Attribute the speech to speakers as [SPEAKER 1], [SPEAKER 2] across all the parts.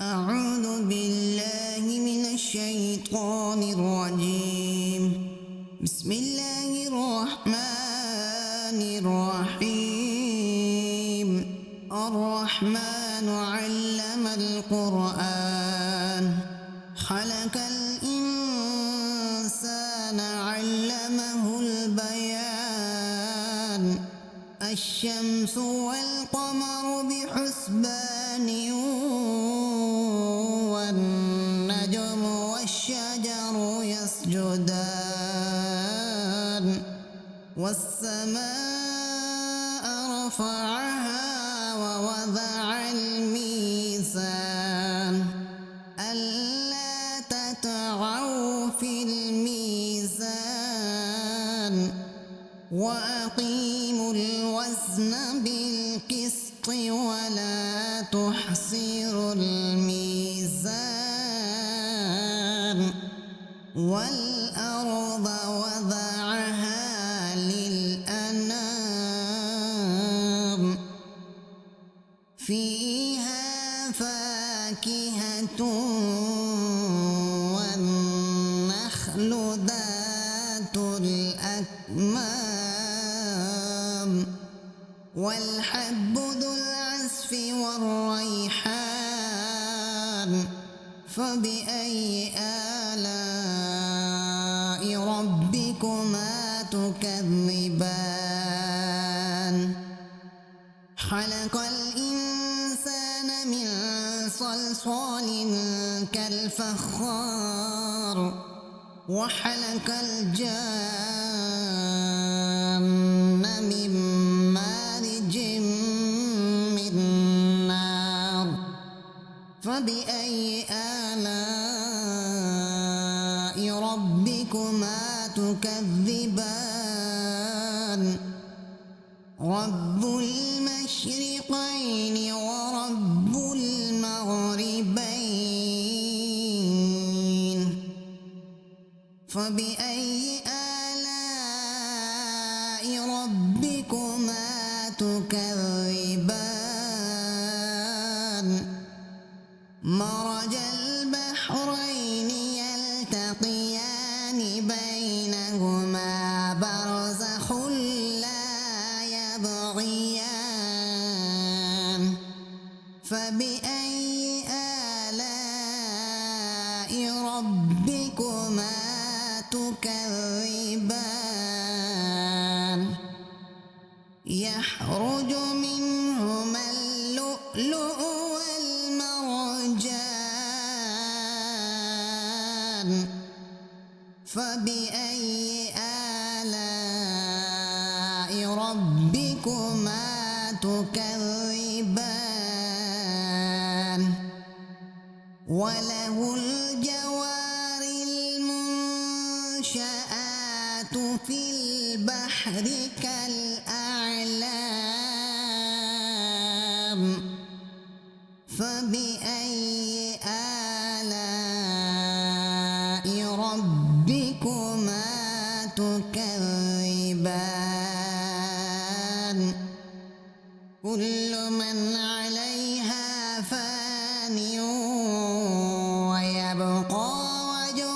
[SPEAKER 1] أعوذ بالله من الشيطان الرجيم. بسم الله الرحمن الرحيم. الرحمن علم القرآن، خلق الإنسان علمه البيان. الشمس والقمر بحسبان، والنجم والشجر يسجدان. والسماء رفعها ووضع الميزان، ألا تطغوا في الميزان، وأقيموا الوزن بالقسط ولا تخسروا الميزان. والأرض وضعها للأنام، فيها فاكهة والنخل ذات الأكمام، والحب ذو العصف والريحان. فبأي آلاء ربكما تكذبان؟ خلق الإنسان من صلصال كالفخار، وخلق الجان من مارج من نار. فبأي آلاء ربكما تكذبان؟ رب المشرقين ورب المغربين. فبأي آلاء ربكما تكذبان؟ مرج البحرين يلتقيان، بينهما برزخ لا يبغيان. فبأي آلاء ربكما تكذبان؟ يخرج منهما اللؤلؤ والمرجان. فبأي آلاء ربكما تكذبان؟ وله الجوار المنشآت في البحر كالأعلام. فبأي آلاء ربكما تكذبان؟ كل من عليها فان، ويبقى وجه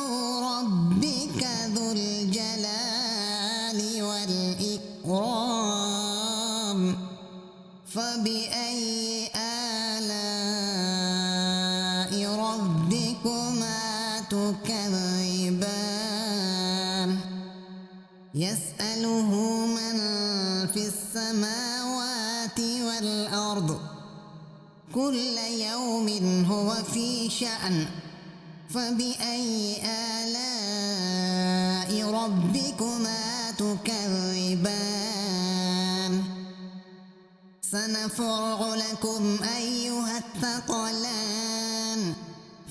[SPEAKER 1] ربك ذو الجلال والإكرام. فبأي آلاء ربكما تكذبان؟ يسأله من في السماوات والأرض، كل يوم هو في شأن. فبأي آلاء ربكما تكذبان؟ سنفرغ لكم أيها الثقلان.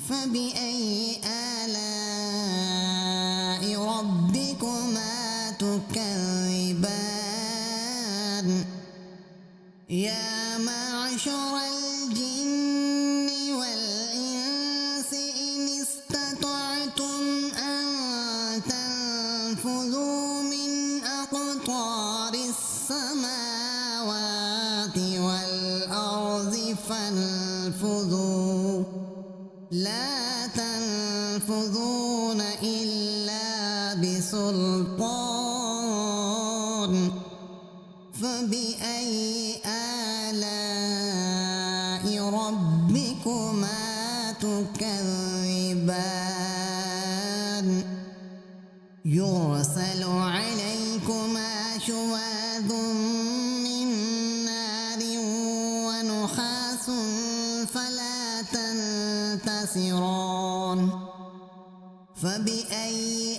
[SPEAKER 1] فبأي آلاء ربكما تكذبان؟ يا معشر الجن والإنس إن استطعتم أن تنفذوا من أقطار السماوات والأرض فانفذوا لا تنفذون إلا بسلطان فبأي آلاء ربكما تكذبان يرسل عليكما شواظ من نار ونحاس فلا تنتصران فبأي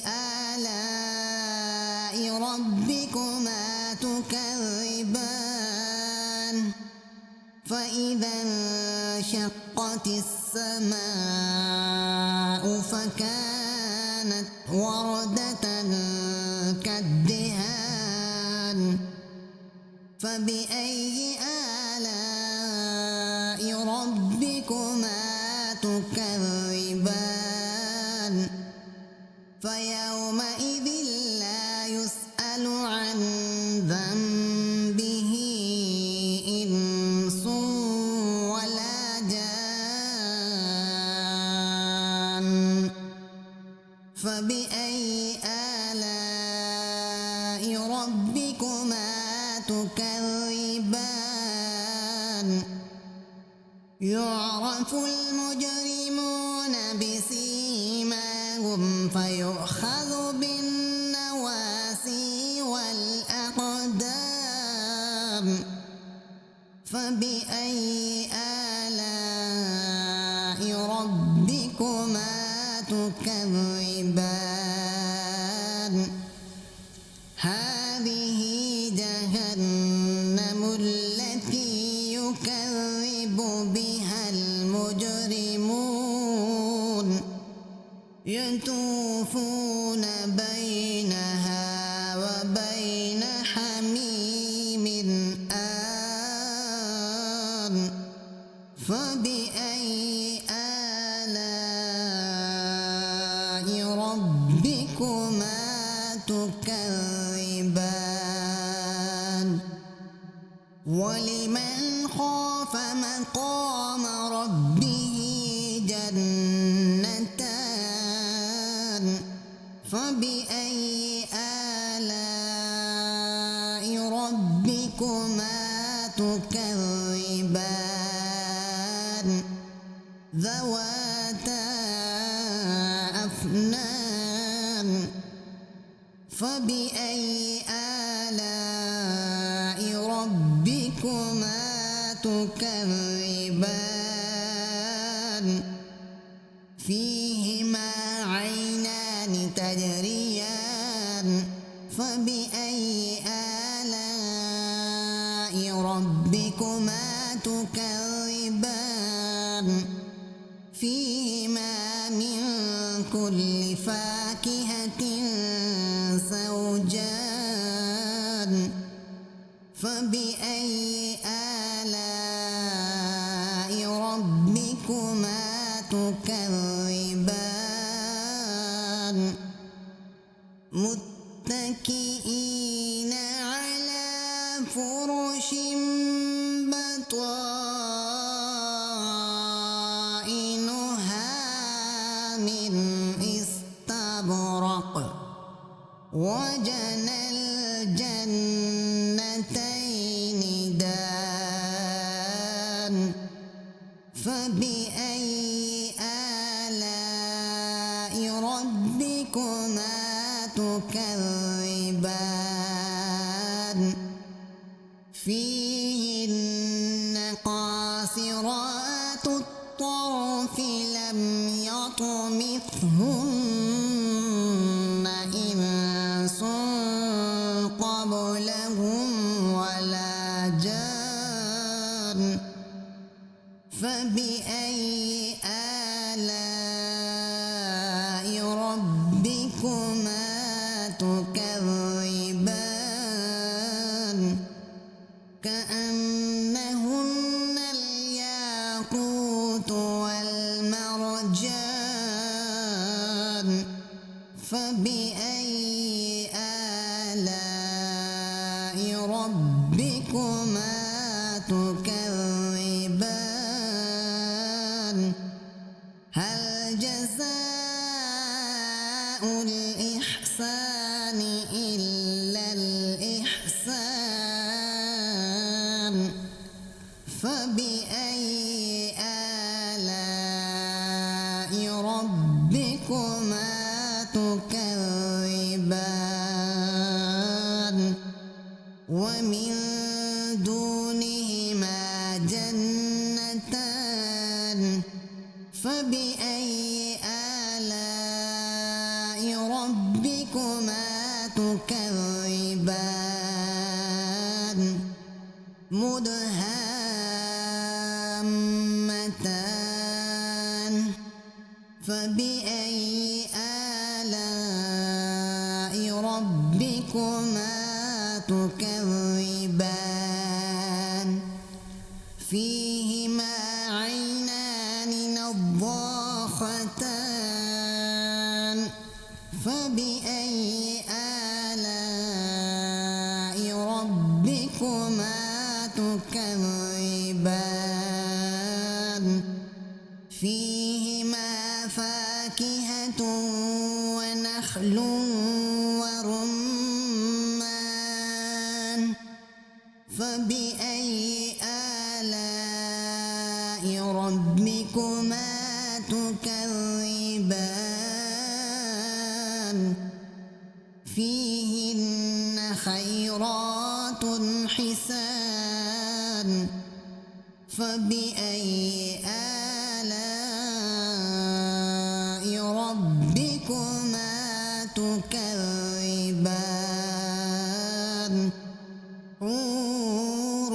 [SPEAKER 1] آلاء ربكما تكذبان فإذا انشقت السماء فكانت وردة كالدهان فبأي آلاء ربكما تكذبان فيومئذ لا يسأل عن ذنبه إنس ولا جان فبأي آلاء ربكما تكذبان يعرف المجرمون بسيماهم فيؤخذ بالنواسي والأقدام فبأي آلاء ربكما تكذبان هذه جهنم التي يكذب بها المجرمون يطوفون بينها وبين حميم آن فبأي آلاء ربكما تكذبان ولمن خاف مقام ربه جنتان فبأي آلاء ربكما تكذبان ذواتا أفنان فبأي آلاء ربكما تكذبان فيهما عينان تجريان فبأي آلاء ربكما تكذبان فيهما من كل فاكهة زوجان فبأي آلاء ربكما تكذبان متكئين على فرش بطائنها من استبرق وجنى الجنتين دان فبأي آلاء ربكما تكذبان فيهن قاصرات الطرف لم يطمثهن إنس قبلهم ولا جان فبأي آلاء ربكما تكذبان كأنهن الياقوت والمرجان فبأي آلاء ربكما تكذبان هل جزاء الإحسان إلا الإحسان فبأي آلاء ربكما تكذبان ومن دونهما جنتان فبأي آلاء ربكما تكذبان مدهامتان فبأي آلاء ربكما تكذبان فيهما عينان نضاختان فبأي آلاء ربكما تكذبان فيهما فاكهة ونخل ورمان فبأي آلاء ربكما تكذبان فيهن خيرات حسان فبأي آلاء ربكما تكذبان حور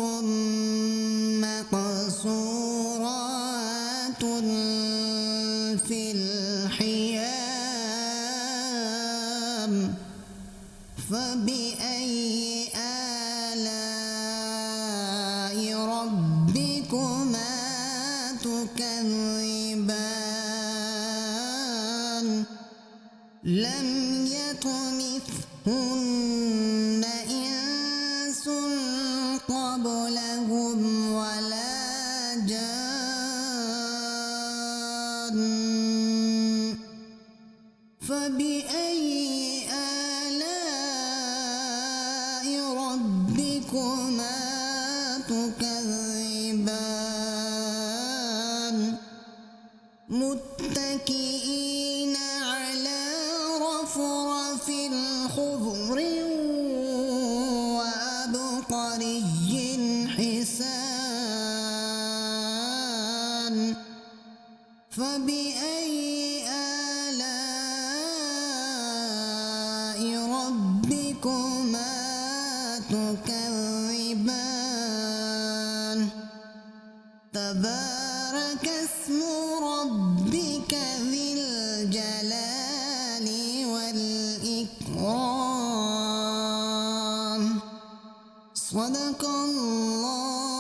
[SPEAKER 1] مقصورات في الخيام فبأي آلاء ربكما تكذبان لم يطمثهن إنس قبلهم ولا جان فبأي آلاء ربكما تكذبان متكئين على رفرف خضر وعبقري حسان فبأي آلاء ربكما تكذبان تبارك اسم ربك ذي الجلال والإكرام صدق الله